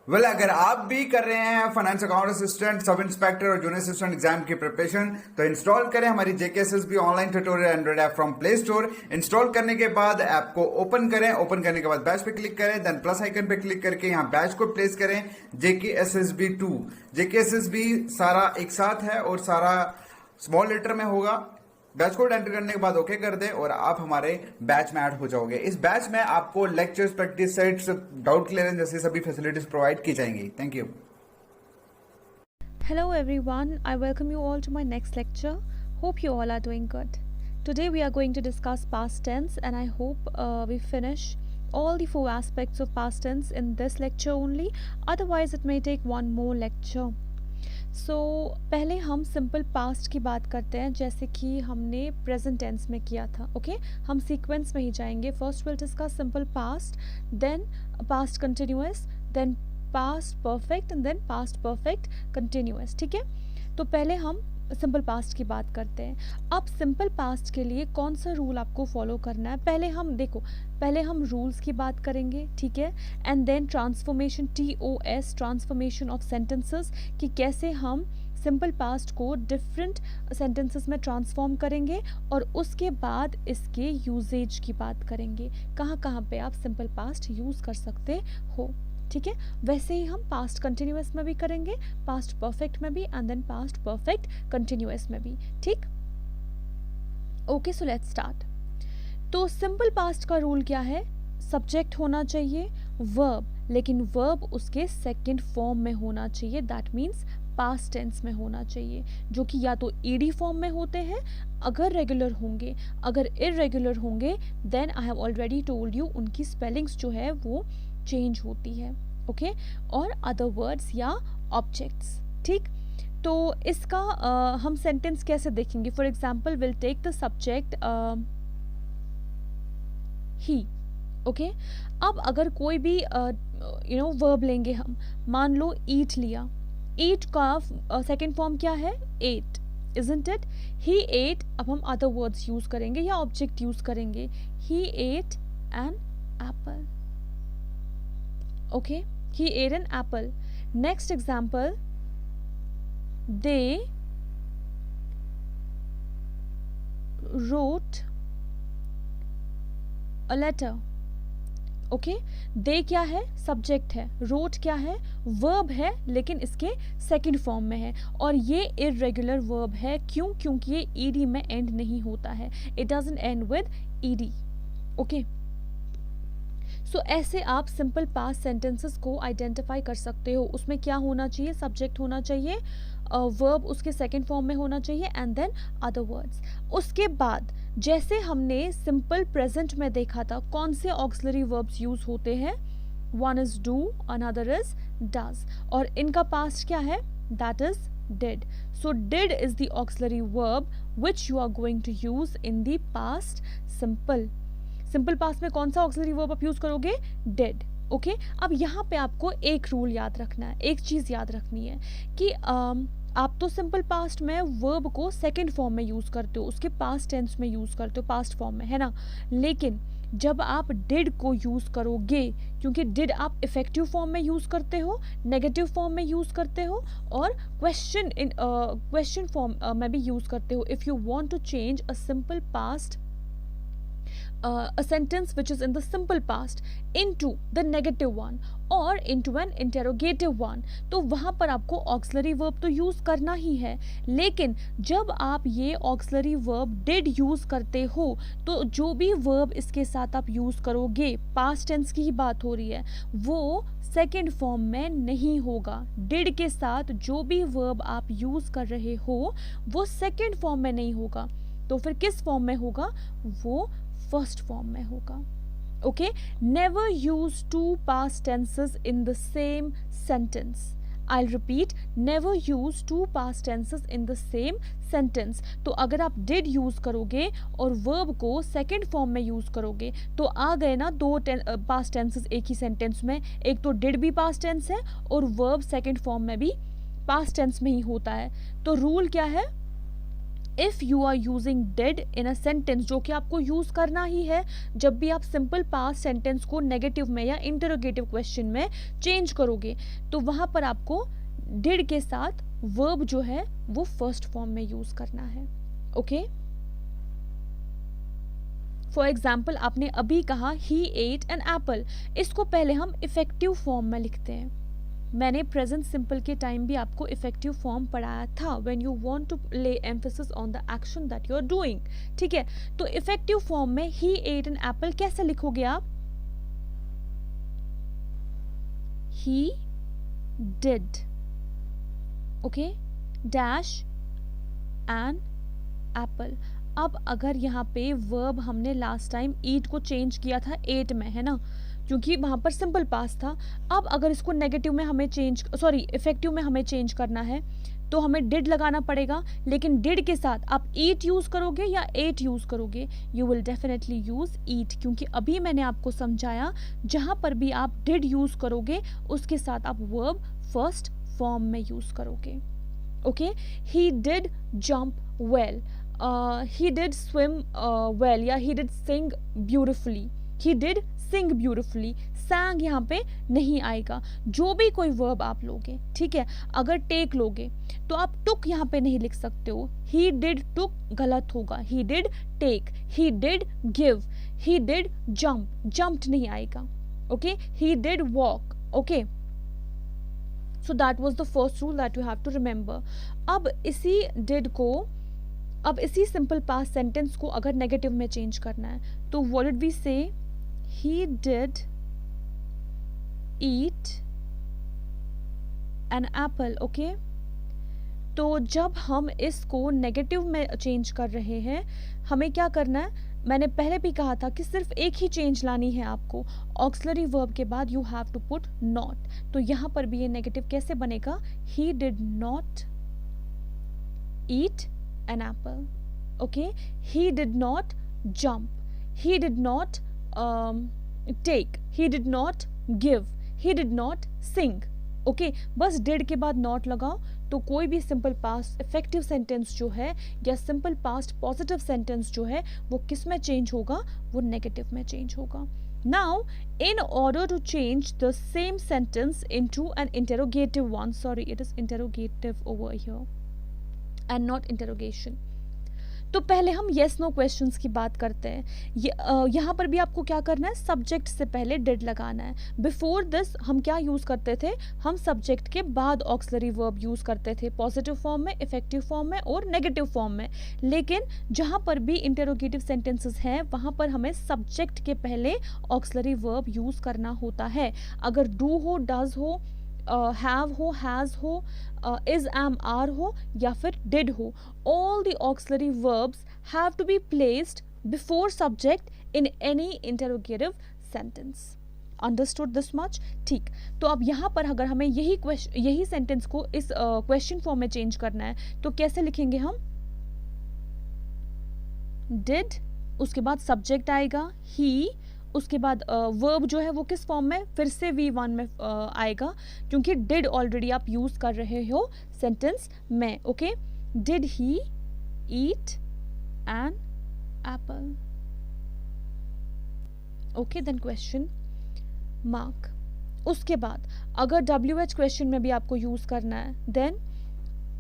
अगर आप भी कर रहे हैं finance account assistant, sub inspector और जूनियर असिस्टेंट एग्जाम की प्रिपरेशन, तो इंस्टॉल करें हमारी JKSSB online tutorial Android app from play store. Install करने के बाद ऐप को ओपन करें। ओपन करने के बाद बैच पे क्लिक करें, देन प्लस आइकन पे क्लिक करके यहाँ बैच को प्लेस करें जेकेएसएसबी 2। जेकेएसएसबी सारा एक साथ है और सारा स्मॉल लेटर में होगा। बैच कोड एंटर करने के बाद ओके कर दें और आप हमारे बैच में ऐड हो जाओगे। इस बैच में आपको lectures, practice sets, doubt clearance जैसी सभी फैसिलिटीज प्रोवाइड की जाएंगी। Thank you. Hello everyone, I welcome you all to my next lecture. Hope you all are doing good. Today we are going to discuss past tense and I hope we finish all the 4 aspects of past tense in this lecture only. Otherwise it may take one more lecture. पहले हम simple past की बात करते हैं जैसे कि हमने present tense में किया था। ओके, हम सीक्वेंस में ही जाएंगे। First will discuss simple past, then past continuous, then past perfect and then past perfect continuous. ठीक है, तो पहले हम सिंपल पास्ट की बात करते हैं। अब सिंपल पास्ट के लिए कौन सा रूल आपको फॉलो करना है, पहले हम रूल्स की बात करेंगे। ठीक है, and then transformation, TOS, transformation of sentences, कि कैसे हम सिंपल पास्ट को डिफरेंट सेंटेंसेस में ट्रांसफॉर्म करेंगे, और उसके बाद इसके यूजेज की बात करेंगे, कहाँ कहाँ पे आप सिंपल पास्ट यूज़ कर सकते हो। ठीक है, वैसे ही हम पास्ट कंटिन्यूअस में भी करेंगे, पास्ट परफेक्ट में भी, and then past perfect continuous में भी। ठीक, ओके, सो लेट्स स्टार्ट। तो सिंपल पास्ट का रूल क्या है? सब्जेक्ट होना चाहिए, वर्ब, लेकिन वर्ब उसके सेकंड फॉर्म में होना चाहिए, दैट मीन्स पास्ट टेंस में होना चाहिए, जो कि या तो ईडी फॉर्म में होते हैं अगर रेगुलर होंगे, अगर इरेगुलर होंगे then I have already told you उनकी स्पेलिंग्स जो है वो चेंज होती है। ओके, और अदर वर्ड्स या ऑब्जेक्ट्स। ठीक, तो इसका हम सेंटेंस कैसे देखेंगे? For example will take the subject ही। ओके, अब अगर कोई भी वर्ब लेंगे हम, मान लो ईट लिया, ईट का सेकेंड फॉर्म क्या है? Eight, isn't it? He ate, अब हम अदर वर्ड्स यूज करेंगे या ऑब्जेक्ट यूज करेंगे। He ate an apple. Okay, he ate an apple. Next example, they wrote a letter. Okay, they क्या है? सब्जेक्ट है। रोट क्या है? वर्ब है, लेकिन इसके सेकंड फॉर्म में है, और ये इरेगुलर वर्ब है। क्यों? क्योंकि ये ईडी में एंड नहीं होता है, it doesn't end with ED. Okay, so ऐसे आप सिंपल पास्ट सेंटेंसेस को आइडेंटिफाई कर सकते हो। उसमें क्या होना चाहिए? सब्जेक्ट होना चाहिए, वर्ब उसके सेकंड फॉर्म में होना चाहिए, एंड देन अदर वर्ड्स। उसके बाद जैसे हमने सिंपल प्रेजेंट में देखा था, कौन से ऑक्सिलरी वर्ब्स यूज होते हैं? One is do, another is does, और इनका पास्ट क्या है? That is did. So did is the auxiliary verb which you are going to use in the past simple. Simple past में कौन सा auxiliary verb आप यूज करोगे? Did. Okay, अब यहाँ पे आपको एक रूल याद रखना है, एक चीज याद रखनी है कि आप तो सिंपल पास्ट में वर्ब को सेकंड फॉर्म में यूज करते हो, उसके पास्ट टेंस में यूज करते हो, पास्ट फॉर्म में, है ना। लेकिन जब आप डिड को यूज करोगे, क्योंकि डिड आप इफेक्टिव फॉर्म में यूज करते हो, नेगेटिव फॉर्म में यूज करते हो, और क्वेश्चन फॉर्म में भी यूज करते हो। If you want to change a simple past a sentence which is in the simple past into the negative one or into an interrogative one, तो वहाँ पर आपको auxiliary verb तो यूज़ करना ही है। लेकिन जब आप ये auxiliary verb did यूज़ करते हो, तो जो भी verb इसके साथ आप यूज़ करोगे, past tense की ही बात हो रही है, वो सेकेंड फॉर्म में नहीं होगा। डिड के साथ जो भी वर्ब आप यूज कर रहे हो वो सेकेंड फॉर्म में नहीं होगा, तो फिर किस फॉर्म में होगा? वो फर्स्ट फॉर्म में होगा। Okay, never use two past tenses in the same sentence. I'll repeat, never use two past tenses in the same sentence. तो अगर आप did यूज करोगे और verb को सेकेंड फॉर्म में यूज करोगे, तो आ गए ना दो पास्ट टेंसेस एक ही सेंटेंस में। एक तो did भी पास्ट टेंस है और verb सेकेंड फॉर्म में भी पास्ट टेंस में ही होता है। तो रूल क्या है? If you are using did in a sentence, जो कि आपको यूज़ करना ही है जब भी आप सिंपल पास्ट सेंटेंस को नेगेटिव में या इंटरोगेटिव क्वेश्चन में चेंज करोगे, तो वहाँ पर आपको डिड के साथ वर्ब जो है वो फर्स्ट फॉर्म में यूज़ करना है. ओके, फॉर एग्जाम्पल आपने अभी कहा ही एट एन एप्पल, इसको पहले हम इफेक्टिव फॉर्म में लिखते हैं. मैंने प्रेजेंट सिंपल के टाइम भी आपको इफेक्टिव फॉर्म पढ़ाया था, when you want to lay emphasis on the action that you are doing. ठीक है, तो इफेक्टिव फॉर्म में ही एट एन एप्पल कैसे लिखोगे आप? He did, okay, dash an apple. अब अगर यहाँ पे वर्ब हमने लास्ट टाइम ईट को चेंज किया था एट में, है ना, क्योंकि वहाँ पर सिंपल पास्ट था. अब अगर इसको नेगेटिव में हमें इफेक्टिव में हमें चेंज करना है तो हमें डिड लगाना पड़ेगा. लेकिन डिड के साथ आप ईट यूज़ करोगे या एट यूज़ करोगे? यू विल डेफिनेटली यूज़ ईट, क्योंकि अभी मैंने आपको समझाया जहाँ पर भी आप डिड यूज़ करोगे उसके साथ आप वर्ब फर्स्ट फॉर्म में यूज़ करोगे. Okay, he did jump well, he did swim well, या he did sing beautifully. he did sing beautifully. sang यहाँ पे नहीं आएगा. जो भी कोई verb आप लोगे, ठीक है, अगर take लोगे तो आप took यहाँ पे नहीं लिख सकते हो. he did took गलत होगा. he did take, he did give, he did jump, jumped नहीं आएगा. okay, he did walk. okay, so that was the first rule that you have to remember. अब इसी did को, अब इसी सिंपल पास्ट सेंटेंस को अगर नेगेटिव में चेंज करना है तो व्हाट डिड वी से? He did eat an apple. Okay, तो जब हम इसको नेगेटिव में चेंज कर रहे हैं हमें क्या करना है? मैंने पहले भी कहा था कि सिर्फ एक ही चेंज लानी है आपको. ऑक्सिलरी वर्ब के बाद you have to put not. तो यहाँ पर भी ये नेगेटिव कैसे बनेगा? He did not eat an apple. Okay, he did not jump, he did not take, he did not give, he did not sing. Okay, बस did के बाद not लगाओ तो कोई भी सिंपल पास्ट इफेक्टिव सेंटेंस जो है या सिंपल पास्ट पॉजिटिव सेंटेंस जो है वो किस में चेंज होगा? वो नेगेटिव में चेंज होगा. Now, in order to change the same sentence into an interrogative one, sorry, it is interrogative over here and not interrogation. तो पहले हम yes no questions की बात करते हैं. यहाँ पर भी आपको क्या करना है? सब्जेक्ट से पहले did लगाना है. बिफोर दिस हम क्या यूज़ करते थे? हम सब्जेक्ट के बाद ऑक्सिलरी वर्ब यूज़ करते थे, पॉजिटिव फॉर्म में, इफेक्टिव फॉर्म में और नेगेटिव फॉर्म में. लेकिन जहाँ पर भी इंटेरोगेटिव सेंटेंसेस हैं वहाँ पर हमें सब्जेक्ट के पहले ऑक्सिलरी वर्ब यूज़ करना होता है. अगर डू हो, डज हो, हैव हो, हैज़ हो, इज, एम, आर हो या फिर डिड हो, all the auxiliary verbs have to be placed before subject in any interrogative sentence. Understood this much? ठीक, तो अब यहाँ पर अगर हमें यही सेंटेंस को इस क्वेश्चन फॉर्म में चेंज करना है तो कैसे लिखेंगे हम? did, उसके बाद सब्जेक्ट आएगा he, उसके बाद वर्ब जो है वो किस फॉर्म में? फिर से V1 में आएगा क्योंकि डिड ऑलरेडी आप यूज कर रहे हो सेंटेंस में. Okay, did he eat an apple. Okay, then question mark. उसके बाद अगर WH क्वेश्चन में भी आपको यूज करना है देन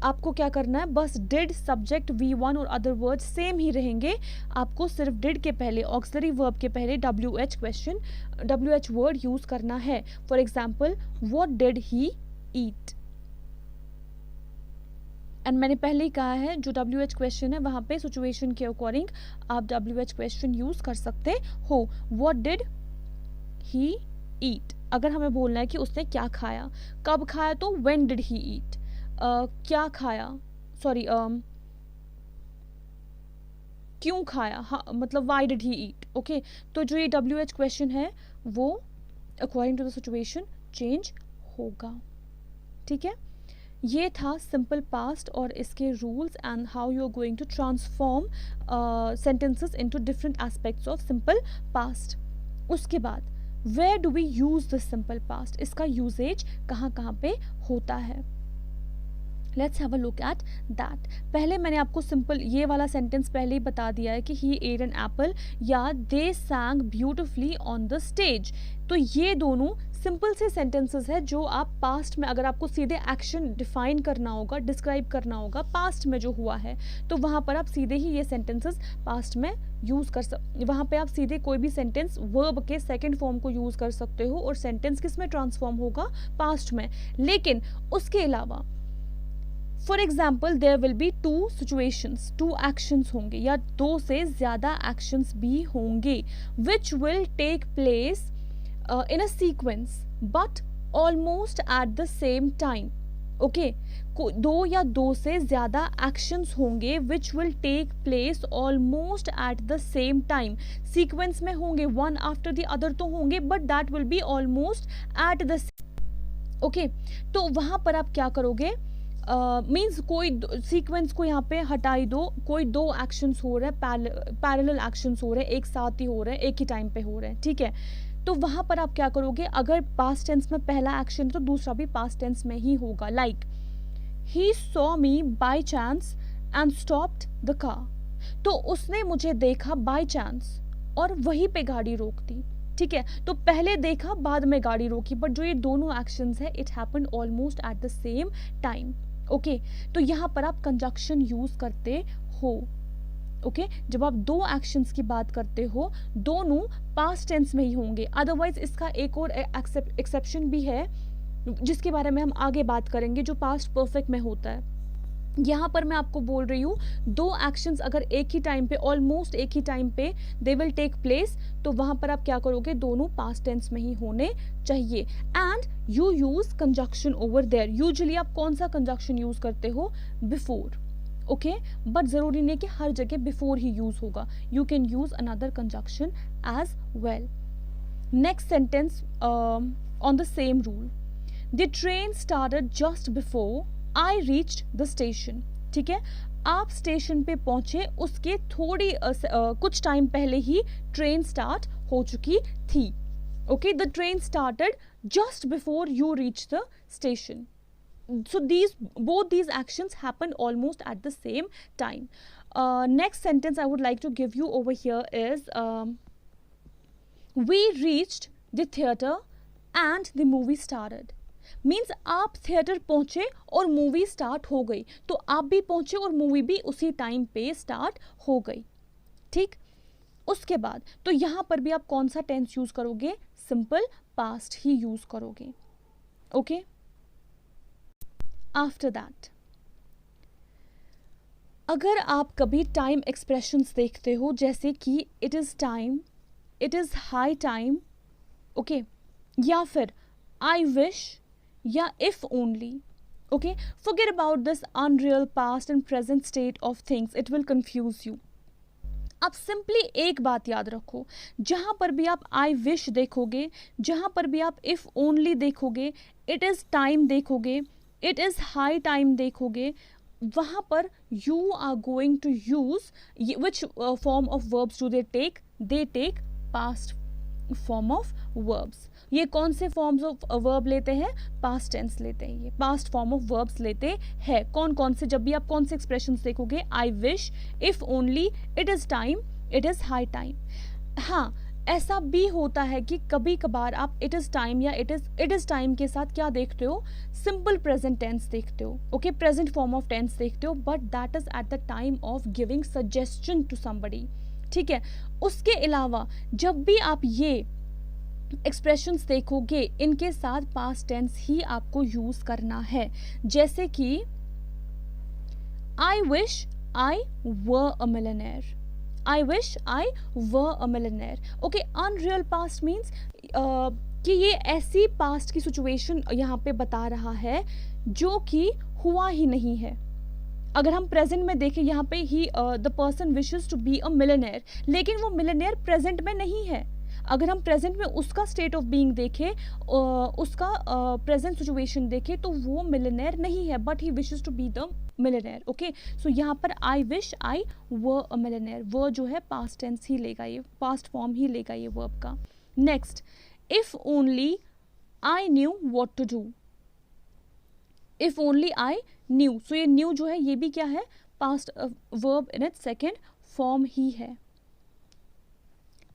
आपको क्या करना है? बस डिड, सब्जेक्ट, V1 और अदर वर्ड सेम ही रहेंगे. आपको सिर्फ डिड के पहले ऑक्सिलरी वर्ब के पहले WH वर्ड यूज करना है. For example, what did he eat. And मैंने पहले ही कहा है जो WH क्वेश्चन है वहाँ पे सिचुएशन के अकॉर्डिंग आप WH क्वेश्चन यूज कर सकते हो. व्हाट डिड ही ईट. अगर हमें बोलना है कि उसने क्या खाया, कब खाया, तो व्हेन डिड ही ईट. क्या खाया, सॉरी क्यों खाया, हाँ मतलब why did he eat. Okay, तो जो ये WH क्वेश्चन है वो according to the situation change होगा. ठीक है, ये था सिंपल पास्ट और इसके rules and how you are going to transform sentences into different aspects of simple past. उसके बाद where do we use this simple past, इसका यूजेज कहाँ कहाँ पे होता है. Let's have a look at that. पहले मैंने आपको सिंपल ये वाला सेंटेंस पहले ही बता दिया है कि ही एट एन एप्पल या they sang beautifully on the stage. तो ये दोनों सिंपल से सेंटेंसेस है जो आप पास्ट में, अगर आपको सीधे एक्शन डिफाइन करना होगा, डिस्क्राइब करना होगा पास्ट में जो हुआ है, तो वहाँ पर आप सीधे ही ये सेंटेंसेस पास्ट में यूज़ कर वहाँ पे आप सीधे कोई भी सेंटेंस वर्ब के सेकंड फॉर्म को यूज़ कर सकते हो और सेंटेंस किस में ट्रांसफॉर्म होगा, पास्ट में। लेकिन उसके अलावा for example there will be two situations, two actions होंगे या दो से ज़्यादा एक्शंस भी होंगे which will take place in a sequence but almost at the same time. Okay, दो या दो से ज़्यादा एक्शंस होंगे which will take place almost at the same time. Sequence में होंगे, वन आफ्टर द अदर तो होंगे, but that will be almost at the okay. तो वहाँ पर आप क्या करोगे, मीन्स कोई सीक्वेंस को यहाँ पे हटाई दो, कोई दो एक्शंस हो रहे हैं, पैरेलल एक्शंस हो रहे हैं, एक साथ ही हो रहे हैं, एक ही टाइम पे हो रहे हैं, ठीक है। तो वहाँ पर आप क्या करोगे, अगर पास्ट टेंस में पहला एक्शन तो दूसरा भी पास्ट टेंस में ही होगा। Like he saw me by chance and stopped the car. तो उसने मुझे देखा बाय चांस और वहीं पे गाड़ी रोक दी, ठीक है। तो पहले देखा बाद में गाड़ी रोकी, बट जो ये दोनों एक्शंस है it happened almost at the same time. Okay, तो यहाँ पर आप कंजक्शन यूज करते हो। ओके, जब आप दो एक्शंस की बात करते हो दोनों पास्ट टेंस में ही होंगे। अदरवाइज इसका एक और एक्सेप्शन भी है जिसके बारे में हम आगे बात करेंगे, जो पास्ट परफेक्ट में होता है। यहाँ पर मैं आपको बोल रही हूँ दो एक्शंस अगर एक ही टाइम पे, ऑलमोस्ट एक ही टाइम पे दे विल टेक प्लेस, तो वहाँ पर आप क्या करोगे, दोनों पास्ट टेंस में ही होने चाहिए। And you use conjunction over there. Usually आप कौन सा कंजक्शन यूज करते हो, बिफोर। ओके, बट जरूरी नहीं कि हर जगह बिफोर ही यूज होगा, you can use another conjunction as well. Next sentence on the same rule, the train started just before I reached the station. ठीक है, आप स्टेशन पे पहुंचे उसके थोड़ी कुछ टाइम पहले ही ट्रेन स्टार्ट हो चुकी थी। Okay, the train started just before you reach the station. So both these actions happened almost at the same time. Next sentence I would like to give you over here is we reached the theater and the movie started. Means आप theatre पहुंचे और movie start हो गई, तो आप भी पहुंचे और मूवी भी उसी टाइम पे स्टार्ट हो गई। ठीक, उसके बाद तो यहां पर भी आप कौन सा टेंस यूज करोगे, सिंपल पास्ट ही यूज करोगे। ओके, आफ्टर दैट अगर आप कभी टाइम एक्सप्रेशंस देखते हो जैसे कि it is time, it is high time, okay, या फिर आई विश या if only, okay, forget about this unreal past and present state of things, it will confuse you. आप सिंपली एक बात याद रखो, जहां पर भी आप आई विश देखोगे, जहां पर भी आप इफ ओनली देखोगे, इट इज़ टाइम देखोगे, इट इज़ हाई टाइम देखोगे, वहाँ पर you are going to use which form of verbs do they take past form of verbs. ये कौन से फॉर्म्स ऑफ वर्ब लेते हैं, पास्ट टेंस लेते हैं, ये पास्ट फॉर्म ऑफ वर्ब्स लेते हैं। कौन कौन से, जब भी आप कौन से एक्सप्रेशंस देखोगे, I wish, if only, it is time, it is high time. हाँ, ऐसा भी होता है कि कभी कभार आप इट इज़ टाइम या इट इज़ टाइम के साथ क्या देखते हो, सिंपल प्रेजेंट टेंस देखते हो, okay, present form of tense देखते हो, but that is at the time of giving suggestion to somebody. ठीक है, उसके अलावा जब भी आप ये एक्सप्रेशंस देखोगे इनके साथ पास्ट टेंस ही आपको यूज करना है। जैसे कि I wish I were a millionaire, I wish I were a millionaire. Okay, unreal past means कि ये ऐसी पास्ट की सिचुएशन यहाँ पे बता रहा है जो कि हुआ ही नहीं है। अगर हम प्रेजेंट में देखें, यहाँ पे ही the person wishes to be a millionaire, लेकिन वो मिलियनेयर प्रेजेंट में नहीं है। अगर हम प्रेजेंट में उसका स्टेट ऑफ बीइंग देखें, उसका प्रेजेंट सिचुएशन देखें, तो वो मिलियनेयर नहीं है, but he wishes to be the millionaire. Okay, so यहाँ पर I wish I were a millionaire, वो जो है पास्ट टेंस ही लेगा, ये पास्ट फॉर्म ही लेगा ये वर्ब का। Next, if only I knew what to do, if only I knew, so ये न्यू जो है ये भी क्या है, past verb in its second form ही है.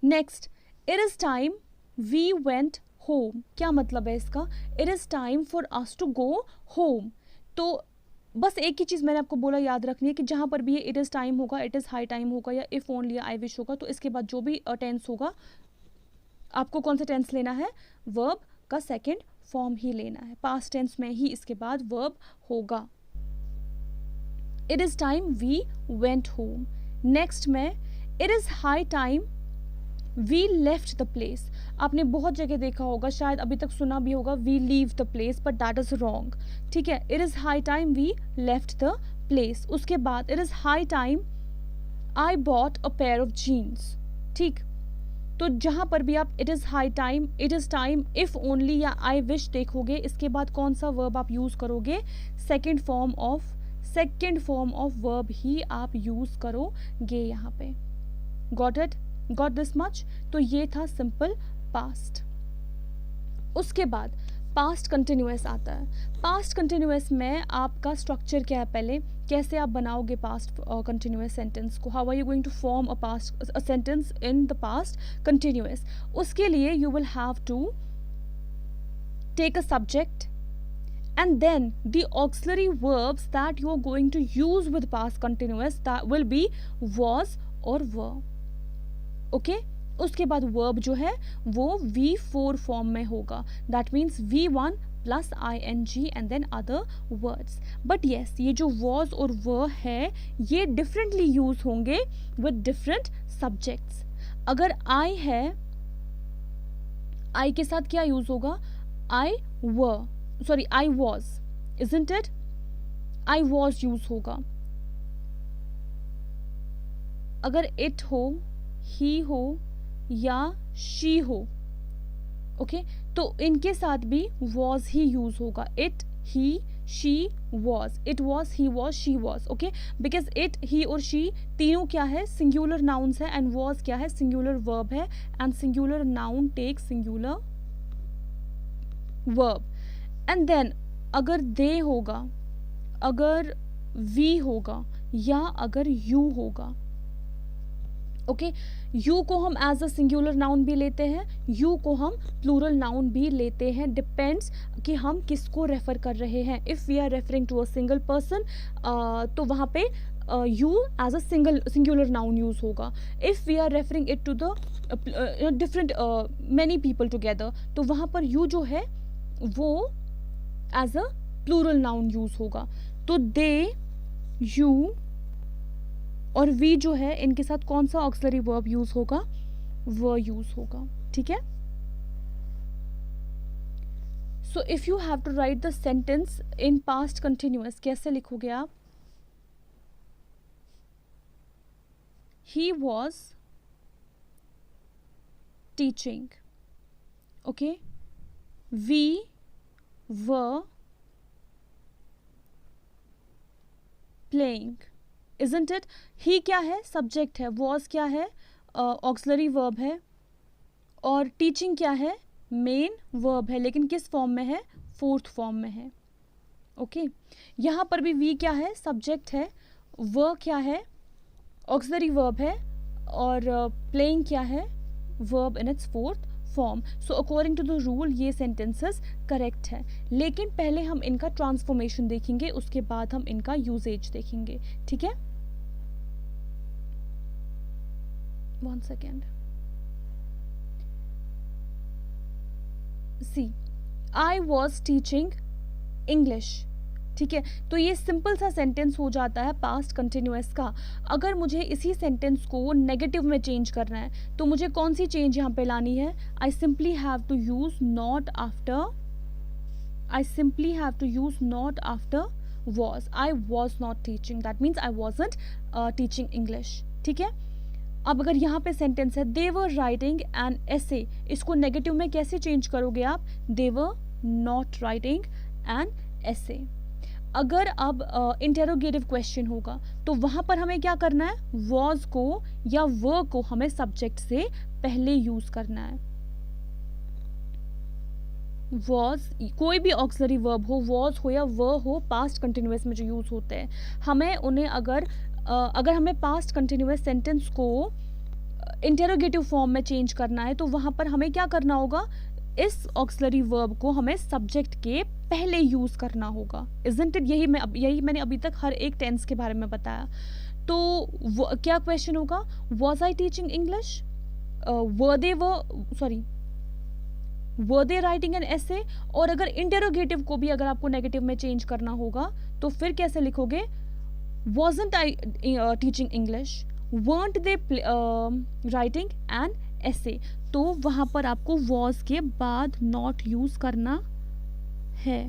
Next, it is time we went home. क्या मतलब है इसका, it is time for us to go home. तो बस एक ही चीज़ मैंने आपको बोला याद रखनी है कि जहाँ पर भी ये इट इज़ टाइम होगा, इट इज़ हाई टाइम होगा, या इफ़ ओनली आई विश होगा, तो इसके बाद जो भी टेंस होगा, आपको कौन सा टेंस लेना है, वर्ब का सेकेंड फॉर्म ही लेना है. पास्ट टेंस में ही इसके बाद वर्ब होगा. It is time we went home. Next में, it is high time we left the place. आपने बहुत जगह देखा होगा, शायद अभी तक सुना भी होगा, we leave the place, but that is wrong. ठीक है, it is high time we left the place. उसके बाद, it is high time I bought a pair of jeans. ठीक, तो जहां पर भी आप it is high time, it is time, if only या आई विश देखोगे, इसके बाद कौन सा वर्ब आप यूज करोगे, सेकेंड फॉर्म ऑफ वर्ब ही आप यूज करोगे यहाँ पे. Got it, got this much. तो ये था सिंपल पास्ट. उसके बाद पास्ट कंटिन्यूअस आता है. पास्ट कंटिन्यूअस में आपका स्ट्रक्चर क्या है, पहले कैसे आप बनाओगे पास्ट कंटिन्यूअस सेंटेंस को, how are you going to form a sentence in the past continuous. उसके लिए you will have to take a subject and then the auxiliary verbs that you are going to use with past continuous, that will be was or were. Okay, उसके बाद verb जो है वो V4 form में होगा. That means V1 plus ing and then other words. But yes, ये जो was और were है ये डिफरेंटली यूज होंगे विद डिफरेंट सब्जेक्ट्स. अगर I है, I के साथ क्या यूज होगा, I was, isn't it? I was use होगा. अगर it हो, ही हो या शी हो, ओके, तो इनके साथ भी was ही यूज होगा. It, he, she, was. It was, he was, she was. Okay, because it, he और शी तीनों क्या है, सिंगुलर नाउन्स है, एंड was क्या है, सिंगुलर वर्ब है, and singular noun take singular verb. And then अगर दे होगा, अगर वी होगा, या अगर यू होगा, ओके, यू को हम एज अ सिंगुलर नाउन भी लेते हैं, यू को हम प्लूरल नाउन भी लेते हैं. डिपेंड्स कि हम किसको रेफर कर रहे हैं. If we are referring to a single person, तो वहाँ पे you as a singular noun use होगा. If we are referring it to the different many people together, तो वहाँ पर यू जो है वो as a plural noun use होगा. तो दे, यू और वी जो है, इनके साथ कौन सा ऑक्सिलरी वर्ब यूज होगा, वो यूज होगा. ठीक है, so if you have to write the sentence in past continuous, कैसे लिखोगे आप, he was teaching, okay, we were playing, isn't it? He क्या है, सब्जेक्ट है, was क्या है, ऑक्सिलरी वर्ब है, और टीचिंग क्या है, मेन वर्ब है, लेकिन किस फॉर्म में है, फोर्थ फॉर्म में है. ओके, यहाँ पर भी वी क्या है, सब्जेक्ट है, वर क्या है, ऑक्सिलरी वर्ब है, और प्लेइंग क्या है, verb in its fourth form. So according to the rule ये सेंटेंसेस करेक्ट है. लेकिन पहले हम इनका ट्रांसफॉर्मेशन देखेंगे, उसके बाद हम इनका यूजेज देखेंगे. ठीक है, 1 second. See, I was teaching English. ठीक है, तो ये सिंपल सा सेंटेंस हो जाता है पास्ट कंटिन्यूअस का. अगर मुझे इसी सेंटेंस को नेगेटिव में चेंज करना है, तो मुझे कौन सी चेंज यहाँ पे लानी है, I simply have to use not after, was. I was not teaching, that means I wasn't teaching English. ठीक है, अब अगर यहाँ पे सेंटेंस है they were writing an essay, इसको नेगेटिव में कैसे चेंज करोगे आप, they were not writing an essay. अगर अब इंटेरोगेटिव क्वेश्चन होगा, तो वहां पर हमें क्या करना है, was को या were को हमें सब्जेक्ट से पहले यूज करना है. वॉज, कोई भी ऑक्सिलरी वर्ब हो, वॉज हो या वर हो, पास्ट कंटिन्यूअस में जो यूज़ होते हैं, हमें उन्हें अगर हमें पास्ट कंटिन्यूअस सेंटेंस को इंटेरोगेटिव फॉर्म में चेंज करना है तो वहाँ पर हमें क्या करना होगा, इस ऑक्सिलरी वर्ब को हमें सब्जेक्ट के पहले यूज़ करना होगा। Isn't it? यही मैंने अभी तक हर एक टेंस के बारे में बताया। तो क्या क्वेश्चन होगा, was I teaching English, were they writing an essay. और अगर इंटेरोगेटिव को भी अगर आपको नेगेटिव में चेंज करना होगा तो फिर कैसे लिखोगे, wasn't I teaching English, weren't they writing an essay। तो वहाँ पर आपको was के बाद not यूज़ करना है,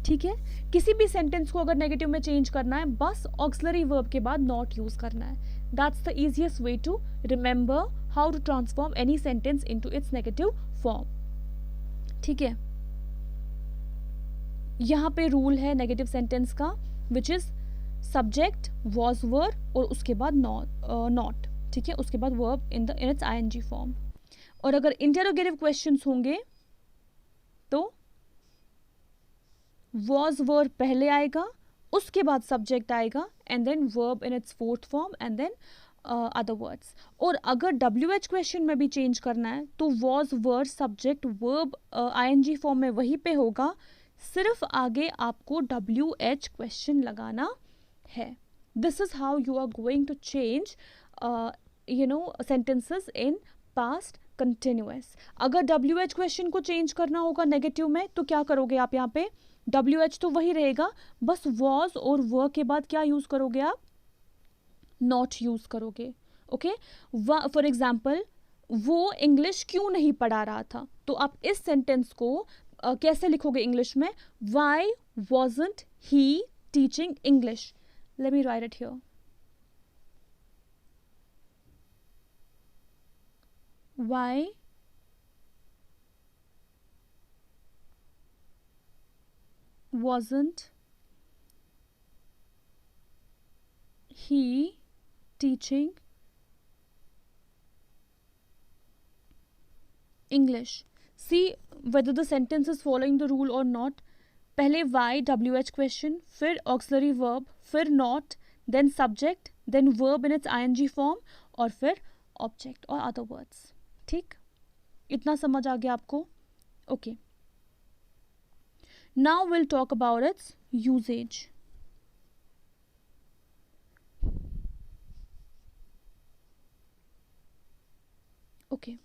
ठीक है। किसी भी सेंटेंस को अगर नेगेटिव में चेंज करना है बस ऑक्सिलरी वर्ब के बाद not यूज़ करना है। That's the easiest way to remember how to transform any sentence into its negative form, ठीक है। यहाँ पे रूल है नेगेटिव सेंटेंस का, which is subject was were और उसके बाद नॉट, ठीक है, उसके बाद verb in its ING form. और अगर इंटेरोगेटिव क्वेश्चंस होंगे तो वॉज वर पहले आएगा, उसके बाद सब्जेक्ट आएगा and then verb in its fourth form and then other words. और अगर WH क्वेश्चन में भी चेंज करना है तो was were subject verb ING form में वहीं पे होगा, सिर्फ आगे आपको WH क्वेश्चन लगाना है। This is how you are going to change sentences in past continuous. अगर WH क्वेश्चन को चेंज करना होगा नेगेटिव में तो क्या करोगे आप, यहाँ पे WH तो वही रहेगा, बस वॉज और वर के बाद क्या यूज करोगे आप, नॉट यूज करोगे। ओके, फॉर एग्जाम्पल वो इंग्लिश क्यों नहीं पढ़ा रहा था, तो आप इस सेंटेंस को कैसे लिखोगे इंग्लिश में, why wasn't he teaching English. Let me write it here, why wasn't he teaching English? See whether the sentence is following the rule or not. पहले why WH question, फिर auxiliary verb, फिर not, then subject, then verb in its ing form और फिर object और other words। ठीक, इतना समझ आ गया आपको? Okay. Now we'll talk about its usage. Okay.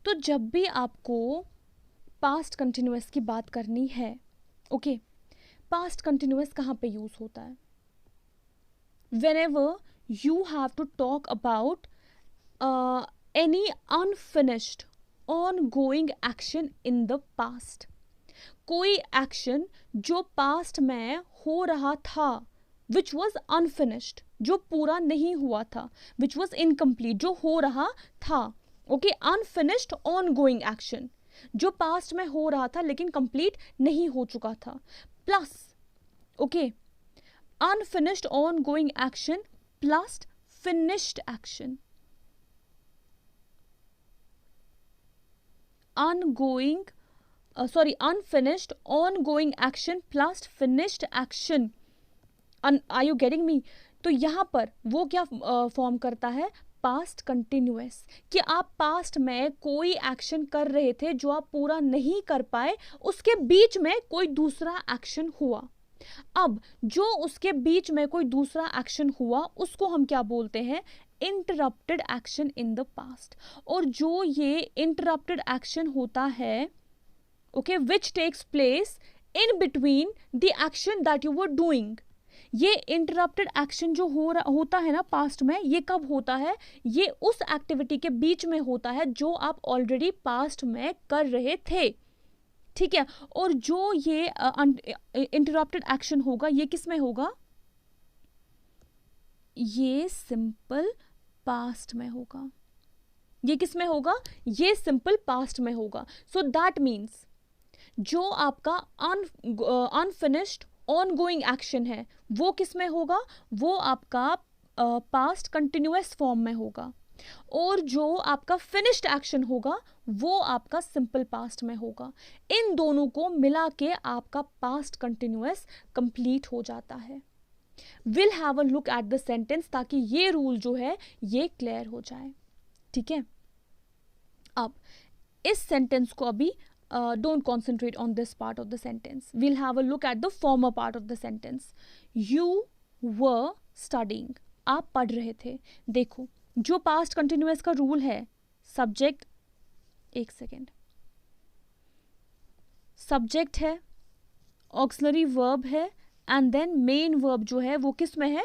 तो जब भी आपको पास्ट कंटिन्यूअस की बात करनी है, ओके, पास्ट कंटिन्यूअस कहाँ पे यूज होता है, whenever you have to talk about any unfinished ongoing action in the past। कोई एक्शन जो पास्ट में हो रहा था, विच वॉज अनफिनिश्ड, जो पूरा नहीं हुआ था, विच वॉज इनकम्प्लीट, जो हो रहा था। Okay, unfinished on going action, जो पास्ट में हो रहा था लेकिन कंप्लीट नहीं हो चुका था, plus okay unfinished on going action plus finished action, unfinished ongoing action plus finished action। Are you getting me? तो यहाँ पर वो क्या फॉर्म करता है, पास्ट कंटिन्यूअस, कि आप पास्ट में कोई एक्शन कर रहे थे जो आप पूरा नहीं कर पाए, उसके बीच में कोई दूसरा एक्शन हुआ। अब जो उसके बीच में कोई दूसरा एक्शन हुआ उसको हम क्या बोलते हैं, interrupted action in the past. और जो ये इंटरप्टेड एक्शन होता है, okay, which takes place in between the action that you were doing, ये इंटरप्टेड एक्शन जो होता है ना पास्ट में, ये कब होता है, ये उस एक्टिविटी के बीच में होता है जो आप ऑलरेडी पास्ट में कर रहे थे, ठीक है। और जो ये इंटरप्टेड एक्शन होगा ये किस में होगा, ये सिंपल पास्ट में होगा। ये किस में होगा, ये सिंपल पास्ट में होगा। सो दैट मीन्स जो आपका अनफिनिश्ड ऑनगोइंग एक्शन है वो किस में होगा, वो आपका पास्ट कंटिन्यूअस फॉर्म में होगा। और जो आपका फिनिश्ड एक्शन होगा वो आपका सिंपल पास्ट में होगा। इन दोनों को मिला के आपका पास्ट कंटिन्यूअस कंप्लीट हो जाता है। Will have a look at the sentence ताकि ये रूल जो है ये क्लियर हो जाए, ठीक है। अब इस सेंटेंस को अभी don't concentrate on this part of the sentence, will have a look at the former part of the sentence. You were studying, आप पढ़ रहे थे। देखो जो पास्ट कंटिन्यूअस का रूल है, सब्जेक्ट, एक सेकेंड, सब्जेक्ट है, ऑक्सिलरी वर्ब है एंड देन मेन वर्ब जो है वो किस में है,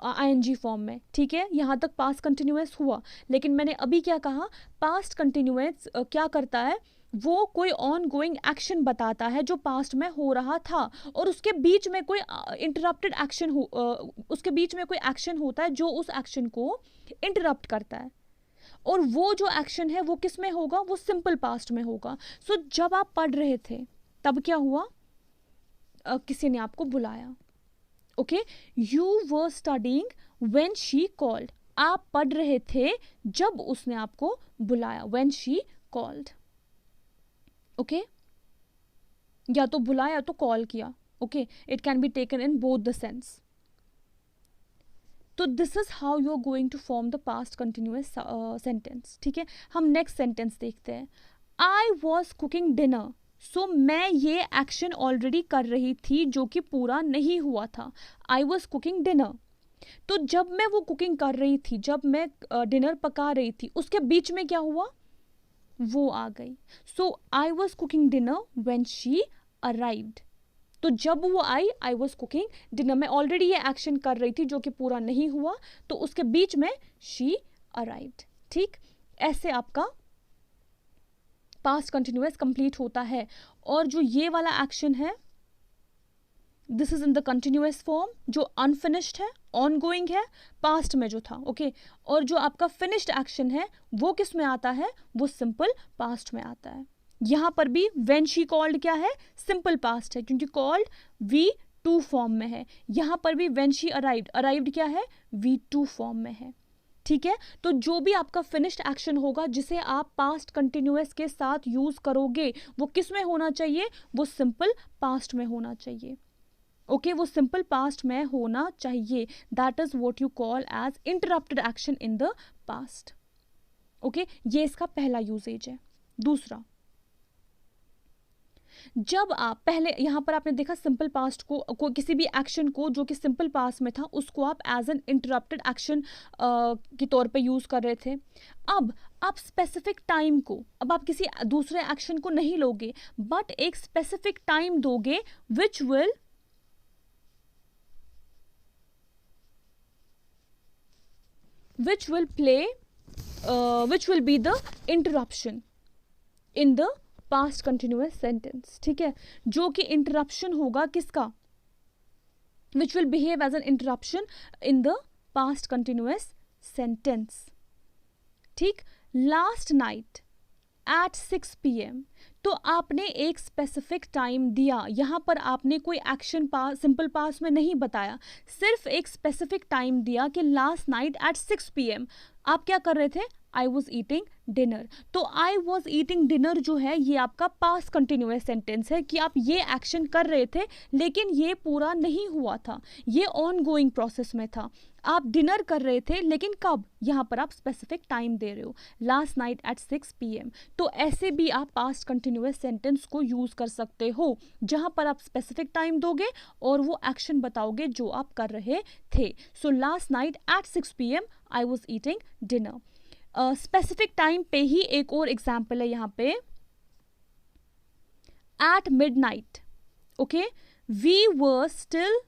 आईएनजी फॉर्म में, ठीक है। यहाँ तक पास्ट कंटिन्यूअस हुआ, लेकिन मैंने अभी क्या कहा, पास्ट कंटिन्यूअस क्या करता है, वो कोई ऑन गोइंग एक्शन बताता है जो पास्ट में हो रहा था और उसके बीच में कोई इंटरप्टेड एक्शन हो, उसके बीच में कोई एक्शन होता है जो उस एक्शन को इंटरप्ट करता है, और वो जो एक्शन है वो किस में होगा, वो सिंपल पास्ट में होगा। सो जब आप पढ़ रहे थे तब क्या हुआ, किसी ने आपको बुलाया, okay. You were studying when she called, आप पढ़ रहे थे जब उसने आपको बुलाया, व्हेन शी कॉल्ड, ओके। या तो बुलाया तो कॉल किया, okay. It can be taken in both the sense. तो this is how you are going to form the past continuous sentence, ठीक है। हम नेक्स्ट सेंटेंस देखते हैं। I was cooking dinner, so मैं ये एक्शन ऑलरेडी कर रही थी जो कि पूरा नहीं हुआ था। आई वॉज कुकिंग डिनर, तो जब मैं वो कुकिंग कर रही थी, जब मैं डिनर पका रही थी, उसके बीच में क्या हुआ, वो आ गई। So I was cooking dinner when she arrived, तो जब वो आई, आई वॉज कुकिंग डिनर, मैं ऑलरेडी ये एक्शन कर रही थी जो कि पूरा नहीं हुआ, तो उसके बीच में शी अराइव्ड, ठीक। ऐसे आपका पास्ट कंटिन्यूअस कंप्लीट होता है। और जो ये वाला एक्शन है, this is in the continuous form, जो अनफिनिश्ड है, ऑन गोइंग है, पास्ट में जो था, ओके। और जो आपका फिनिश्ड एक्शन है वो किस में आता है, वो सिंपल पास्ट में आता है। यहां पर भी व्हेन शी कॉल्ड क्या है, सिंपल पास्ट है क्योंकि कॉल्ड V2 फॉर्म में है। यहां पर भी व्हेन शी अराइव्ड, अराइव्ड क्या है, V2 फॉर्म में है, ठीक है। तो जो भी आपका फिनिश्ड एक्शन होगा जिसे आप पास्ट कंटिन्यूअस के साथ यूज करोगे वो किस में होना चाहिए, वो सिंपल पास्ट में होना चाहिए, ओके। वो सिंपल पास्ट में होना चाहिए। That is what you call as interrupted action in the past, okay. ये इसका पहला यूजेज है। दूसरा, जब आप पहले यहां पर आपने देखा सिंपल पास्ट को किसी भी एक्शन को जो कि सिंपल पास्ट में था उसको आप एज एन इंटरप्टेड एक्शन के तौर पे यूज कर रहे थे। अब आप स्पेसिफिक टाइम को, अब आप किसी दूसरे एक्शन को नहीं लोगे बट एक स्पेसिफिक टाइम दोगे विच will be the interruption in the past continuous sentence, ठीक है। जो कि इंटरप्शन होगा किसका, which will behave as an interruption in the past continuous sentence, ठीक। लास्ट नाइट एट 6 PM, तो आपने एक स्पेसिफिक टाइम दिया, यहां पर आपने कोई एक्शन सिंपल पास में नहीं बताया, सिर्फ एक स्पेसिफिक टाइम दिया कि लास्ट नाइट एट 6 PM आप क्या कर रहे थे, आई वॉज ईटिंग डिनर। तो आई वॉज ईटिंग डिनर जो है ये आपका पास्ट कंटिन्यूअस सेंटेंस है कि आप ये एक्शन कर रहे थे लेकिन ये पूरा नहीं हुआ था, ये ऑन गोइंग प्रोसेस में था। आप डिनर कर रहे थे लेकिन कब, यहाँ पर आप स्पेसिफिक टाइम दे रहे हो, लास्ट नाइट एट 6 PM। तो ऐसे भी आप पास्ट कंटिन्यूअस सेंटेंस को यूज कर सकते हो जहां पर आप स्पेसिफिक टाइम दोगे और वो एक्शन बताओगे जो आप कर रहे थे। So last night at 6 PM I was eating dinner. Specific time पे ही एक और एग्जाम्पल है यहाँ पे, at midnight, okay, we were still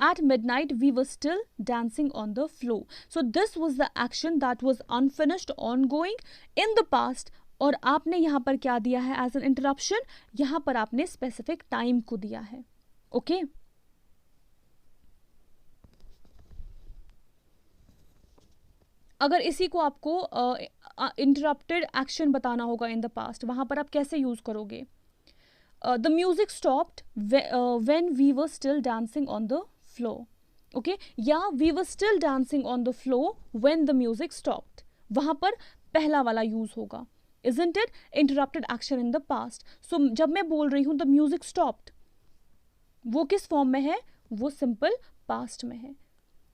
at midnight we were still dancing on the floor. So this was the action that was unfinished, ongoing in the past, और आपने यहाँ पर क्या दिया है एज एन इंटरप्शन, यहाँ पर आपने स्पेसिफिक टाइम को दिया है, ओके। अगर इसी को आपको इंटरप्टेड एक्शन बताना होगा इन द पास्ट, वहां पर आप कैसे यूज करोगे, the music stopped when we were still dancing on the floor. Okay या we were still dancing on the floor when the music stopped, वहां पर पहला वाला यूज होगा. Isn't it? Interrupted action in the past. So जब मैं बोल रही हूँ the music stopped, वो किस फॉर्म में है? वो सिंपल पास्ट में है.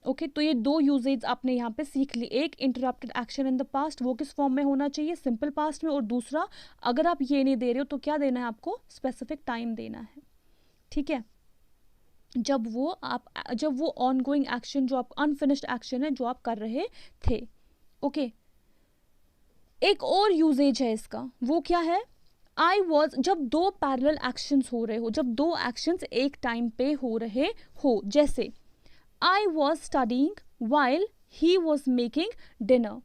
ओके तो ये दो यूजेज आपने यहाँ पे सीख ली. एक interrupted action in the past, वो किस फॉर्म में होना चाहिए? सिंपल पास्ट में. और दूसरा, अगर आप ये नहीं दे रहे हो तो क्या देना है आपको? स्पेसिफिक टाइम देना है. ठीक है, जब वो ऑन गोइंग एक्शन, जो आप अनफिनिश्ड एक्शन है जो आप कर रहे थे. ओके एक और यूजेज है इसका, वो क्या है? आई वॉज, जब दो पैरेलल एक्शंस हो रहे हो, जब दो एक्शंस एक टाइम पे हो रहे हो, जैसे आई was studying while he was making dinner.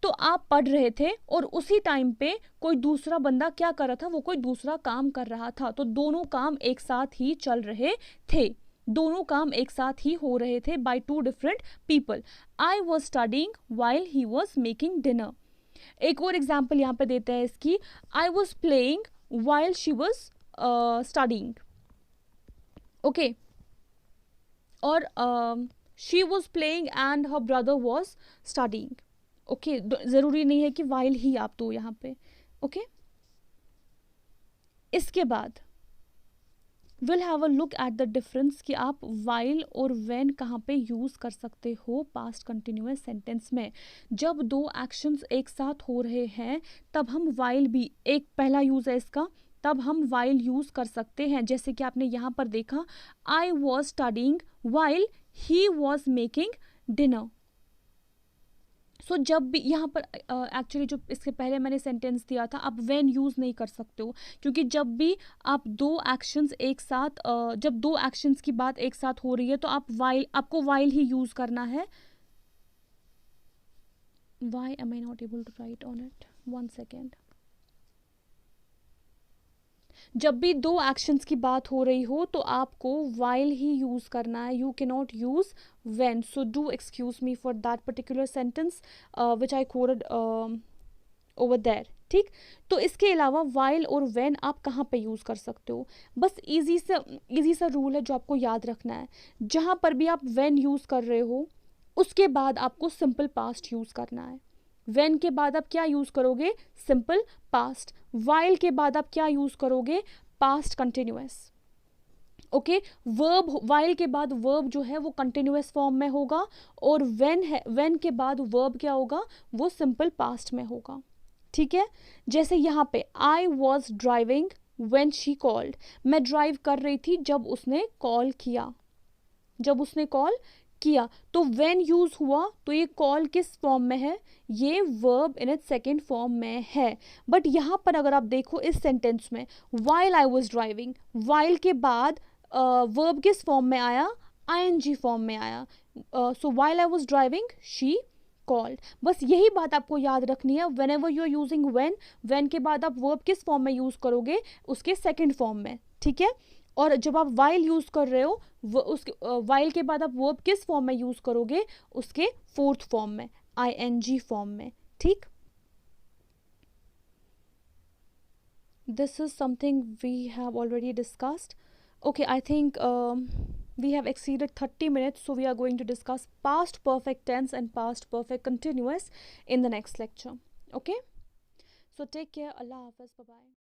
तो आप पढ़ रहे थे और उसी टाइम पे कोई दूसरा बंदा क्या कर रहा था? वो कोई दूसरा काम कर रहा था. तो दोनों काम एक साथ ही चल रहे थे, दोनों काम एक साथ ही हो रहे थे by two different people. I was studying while he was making dinner. एक और एग्जाम्पल यहाँ पे देते हैं इसकी, I was playing while she was studying. Okay और she was playing and her brother was studying. Okay जरूरी नहीं है कि वाइल ही आप दो यहाँ पे. ओके इसके बाद will have a look at the difference कि आप वाइल और व्हेन कहाँ पे यूज़ कर सकते हो पास्ट कंटिन्यूअस सेंटेंस में. जब दो एक्शंस एक साथ हो रहे हैं तब हम वाइल भी, एक पहला यूज़ है इसका, तब हम वाइल यूज़ कर सकते हैं. जैसे कि आपने यहाँ पर देखा, I was studying while he was making dinner. So जब भी यहाँ पर एक्चुअली जो इसके पहले मैंने सेंटेंस दिया था, आप व्हेन यूज़ नहीं कर सकते हो, क्योंकि जब भी आप दो एक्शंस एक साथ जब दो एक्शंस की बात एक साथ हो रही है तो आपको वाइल ही यूज़ करना है. Why am I not able to write on it, 1 second. जब भी दो एक्शंस की बात हो रही हो तो आपको वाइल ही यूज करना है. You can not use when. So do excuse me for that particular sentence which I quoted over there. ठीक, तो इसके अलावा वाइल और व्हेन आप कहाँ पे यूज़ कर सकते हो? बस इजी सा रूल है जो आपको याद रखना है. जहाँ पर भी आप व्हेन यूज़ कर रहे हो उसके बाद आपको सिंपल पास्ट यूज़ करना है. व्हेन के बाद आप क्या यूज़ करोगे? Simple past. वाइल के बाद आप क्या यूज़ करोगे? Past continuous. Okay verb, while के बाद वर्ब जो है वो कंटिन्यूअस फॉर्म में होगा, और व्हेन के बाद वर्ब क्या होगा? वो सिंपल पास्ट में होगा. ठीक है, जैसे यहाँ पे आई was driving when she called. मैं ड्राइव कर रही थी जब उसने कॉल किया. जब उसने कॉल किया तो व्हेन यूज हुआ तो ये कॉल किस फॉर्म में है? ये verb in its second form में है. बट यहाँ पर अगर आप देखो इस सेंटेंस में, while I was driving, while के बाद वर्ब किस फॉर्म में आया? आईएनजी फॉर्म में आया. So while I was driving she called. बस यही बात आपको याद रखनी है. Whenever you are using when के बाद आप वर्ब किस फॉर्म में यूज करोगे? उसके सेकेंड फॉर्म में. ठीक है, और जब आप वाइल यूज कर रहे हो उसके वाइल के बाद आप वर्ब किस फॉर्म में यूज करोगे? उसके फोर्थ फॉर्म में, आईएनजी फॉर्म में. ठीक, this is something we have already discussed. Okay I think we have exceeded 30 minutes, so we are going to discuss past perfect tense and past perfect continuous in the next lecture. Okay, so take care. Allah Hafiz. Bye bye.